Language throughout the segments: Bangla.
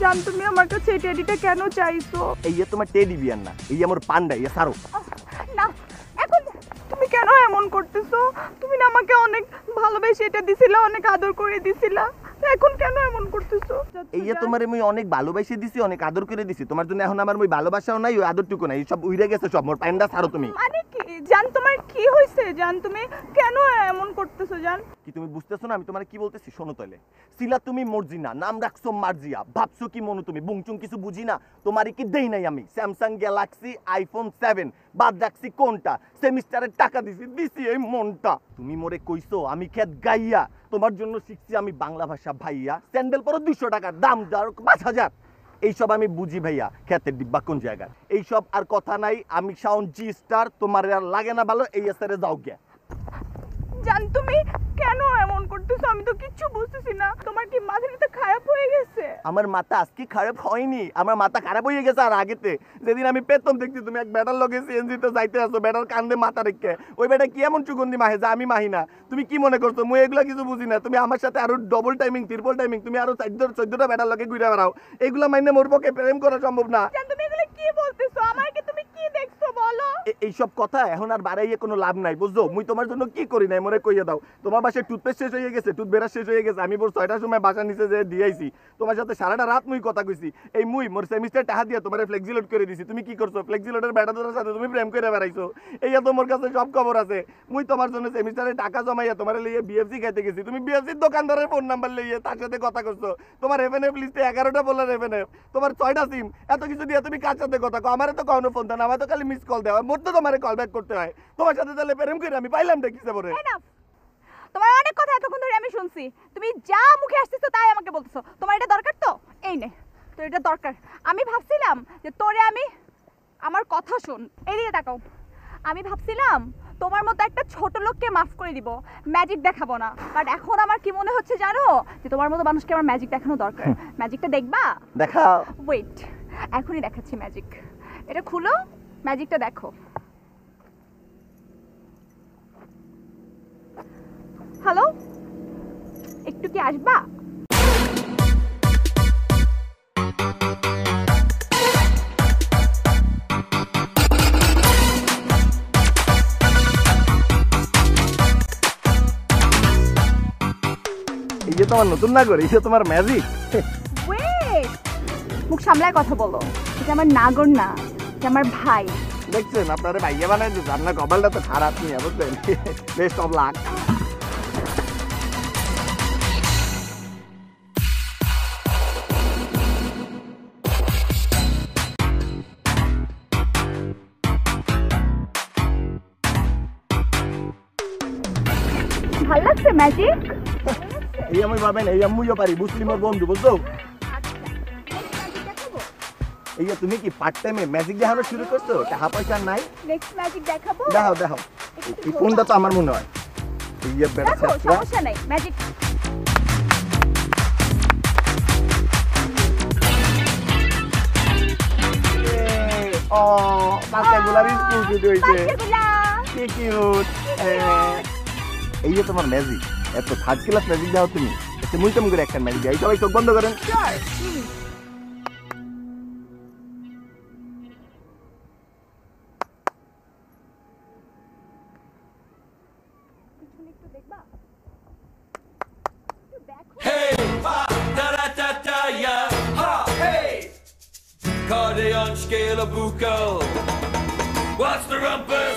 জান তুমি আমার কাছে এই টেডিটা কেন চাইছো? এই তোমার টেডি বিয়ার না, এই আমার পান্ডা, ইয়া সারো না। এখন তুমি কেন এমন করতেছো? তুমি না আমাকে অনেক ভালোবেসে এটা দিছিলা, অনেক আদর করে দিছিলা, এখন কেন এমন করতেছো? এই তোমারে আমি অনেক ভালোবাসে দিছি, অনেক আদর করে দিছি, তোমার জন্য এখন আমার ওই ভালোবাসাও নাই, ওই আদরটুকু নাই, সব উইরে গেছে সব। মোর পান্ডা সারো তুমি। মানে কি জান, তোমার কি হইছে জান? তুমি কেন এমন করতেছো জান? কি তুমি বুঝতেছো না আমি তোমারে কি বলতেছি? শোনো তাহলে, সিলা তুমি মর্জিনা, নাম রাখছো মার্জিয়া, ভাবছো কি মনো তুমি, বুংচুং কিছু বুঝি না, তোমারই কি দেই নাই আমি স্যামসাং গ্যালাক্সি আইফোন 7, বাদ রাখছি কোনটা? সেমিস্টারের টাকা দিছি এই মনটা। তুমি মোরে কইছো আমি খেত গাইয়া, তোমার জন্য শিখছি আমি বাংলা ভাষা ভাইয়া, স্যান্ডেল পরো 200 টাকার দাম, যার 5000। এইসব আমি বুঝি ভাইয়া, খেতের ডিব্বা কোন জায়গায়, এইসব আর কথা নাই। আমি সাউন্ড জি স্টার, তোমার আর লাগে না ভালো, এই এসারে যাও গে। জান তুমি কেন এমন করতেছো? আমি তো কিচ্ছু বুঝতেছি না। তোমার কি মাথাটা খারাপ হয়ে গেছে? আমার মাথা আজকে খারাপ হয়নি, আমার মাথা খারাপ হয়ে গেছে আর আগেতে। যেদিন আমি পেতম দেখছি তুমি এক ব্যাটার লগে সিএনজিতে যাইতে আসো, ব্যাটার কান্দে মাথা রেখে, ওই ব্যাটা কি এমন সুগন্ধি মাহে যা আমি মাহি না। তুমি কি মনে করছো মুই এগুলা কিছু বুঝি না? তুমি আমার সাথে আরো ডবল টাইমিং, ট্রিপল টাইমিং, তুমি আরো 14টা ব্যাটার লগে ঘুরে বেড়াও, এগুলা মাইনে মোর পক্ষে প্রেম করা সম্ভব না। জান তুমি এগুলা কি বলতেছো? আমার কি তুমি কি দেখছো বলো? এইসব কথা এখন আর বাড়াইয়ে কোনো লাভ নাই, বুঝছো? মুই তোমার জন্য কি করি নাই মনে কইয়া দাও। তোমার বাসায় টুথপেস্ট শেষ হয়ে গেছে, টুথব্রাশ শেষ হয়ে গেছে, আমি ভোর 6টার সময় বাসা নিচে যে দিয়েছি, তোমার সাথে সারাটা রাত মুই কথা কইছি। এই মুই মোর সেমিস্টার টাকা দিয়া তোমার ফ্লেক্সিলোড করে দিছি, তুমি কি করছো? ফ্লেক্সিলোডের ব্যাটাদের সাথে তুমি প্রেম করে বেড়াইছো, এইয়া তোমার কাছে সব খবর আছে। মুই তোমার জন্য সেমিস্টারে টাকা জমাইয়া তোমার লিয়ে বিএফসি খাইতে গেছি, তুমি বিএফসির দোকানদারের ফোন নাম্বার লইয়ে তার সাথে কথা করছো। তোমার এফএনএফ লিস্টে 11টা বলার এফএনএফ, তোমার 6টা সিম, এত কিছু দিয়ে তুমি কার সাথে কথা কও? আমারে তো কখনো ফোন দেন, আমার তো খালি মিস কল দেওয়া, মোর তো তোমারে কল ব্যাক করতে হয়। তোমার সাথে তাহলে প্রেম করে আমি পাইলাম না কিসে পরে? তোমার অনেক কথা এতক্ষণ ধরে আমি শুনছি, তুমি যা মুখে আসতেছো তাই আমাকে বলতেছো। তোমার এটা দরকার তো এই নে, তোর এটা দরকার। আমি ভাবছিলাম যে তোরে আমি, আমার কথা শোন, এদিকে তাকাও। আমি ভাবছিলাম তোমার মতো একটা ছোট লোককে মাফ করে দিব, ম্যাজিক দেখাবো না। বাট এখন আমার কি মনে হচ্ছে জানো, যে তোমার মতো মানুষকে আমার ম্যাজিক দেখানো দরকার। ম্যাজিকটা দেখবা? দেখাও। ওয়েট, এখনই দেখাচ্ছি ম্যাজিক। এটা খুলো, ম্যাজিকটা দেখো। হ্যালো, একটু কি আসবা? এই যে তোমার নতুন নাগর, এই যে তোমার ম্যাজিক। ওয়েট, মুখ সামলায় কথা বলো। এটা আমার নাগর না, এটা আমার ভাই। দেখছেন আপনারা ভাইয়া বানাই দিচ্ছে, আপনার কপালটা তো খারাপ নিয়ে, বুঝলেন? Best of luck. ভাল লাগছে ম্যাজিক? এই আমি পাবেন, এই আমিও পারি, মুসলিমের বন্ধু, বুঝছো? এই যে তুমি কি পার্ট টাইমে ম্যাজিক দেখানো শুরু করছো? টাকা পয়সা নাই? নেক্সট ম্যাজিক দেখাবো। দেখাও দেখাও। এই ফোনটা তো আমার মনে হয় এই যে দেখো, সমস্যা নাই, ম্যাজিক। ও বাচ্চাগুলা স্কুল ছুটি হইছে, বাচ্চাগুলা কি কিউট। এই যে তোমার ম্যাজিক, এত থার্ড ক্লাস ম্যাজিক দাও তুমি। আচ্ছা মুই কেমন করে একটা ম্যাজিক দিই, সবাই চোখ বন্ধ করেন। Cardion scale buco. What's the rumpus?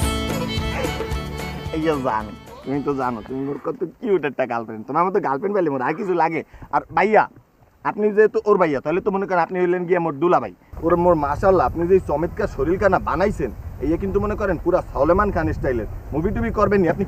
এই যে জানো, তুমি তো জানো তুমি মোর কত কিউট একটা গার্লফ্রেন্ড, তোমার মতো গার্লফ্রেন্ড পেলে মোর আর কিছু লাগে? আর ভাইয়া, আপনি যেহেতু ওর ভাইয়া, তাহলে তো মনে করেন আপনি হইলেন গিয়ে মোর দুলা ভাই। ওর মোর মাশাআল্লাহ, আপনি যে চমৎকার শরীর কানা বানাইছেন, এই কিন্তু মনে করেন পুরা সলেমান খান স্টাইলের। মুভি টুভি করবেন নি আপনি?